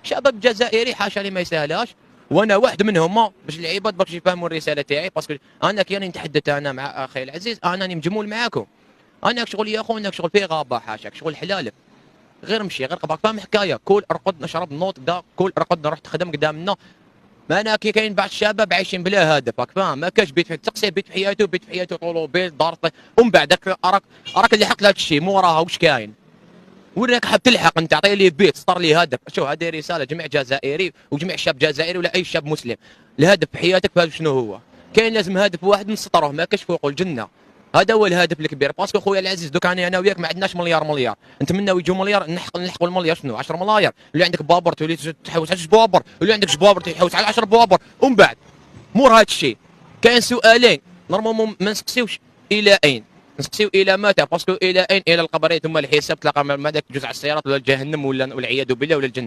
شباب جزائري حاشا لي ما يسهلهاش، وانا واحد منهم باش العباد باش يفهموا الرساله تاعي، باسكو انا كي راني نتحدث انا مع اخي العزيز انا راني مجمول معاكم. انا شغل يا خويا شغل في غابه حاشاك شغل حلالك، غير مشي غير قباك فاهم حكايه، كل ارقد نشرب نوط كدا، كل ارقد نروح تخدم قدامنا. ما انا كي كاين بعض الشباب عايشين بلا هدف راك فاهم، ما كاش بيت في تقصي بيت في حياته، بيت في حياته طوموبيل دار ومن بعد راك اللي حق لهذا الشيء مو وراها واش كاين، وين راك حاب تلحق انت، عطيه لي بيت سطر لي هدف. شوف هذه رساله جميع جزائري وجميع شاب جزائري ولا اي شاب مسلم، الهدف في حياتك فاهم شنو هو؟ كاين لازم هدف واحد نسطروه ما كاش فوق الجنه، هذا هو الهدف الكبير. باسكو خويا العزيز دوك انا وياك ما عندناش مليار، نتمناو يجوا مليار نلحقوا المليار شنو 10 ملاير، اللي عندك بابور تولي تحوس على بابور، واللي عندك بابور تحوس على 10 بابور، ومن بعد مور هذا الشيء كاين سؤالين نورمالمون ما نسقسيوش الى اين، نسقسيو الى متى، باسكو الى اين؟ الى القبر ثم الحساب، تلقى ما ذاك جزء على السيارات ولا جهنم ولا والعياذ بالله ولا الجنه.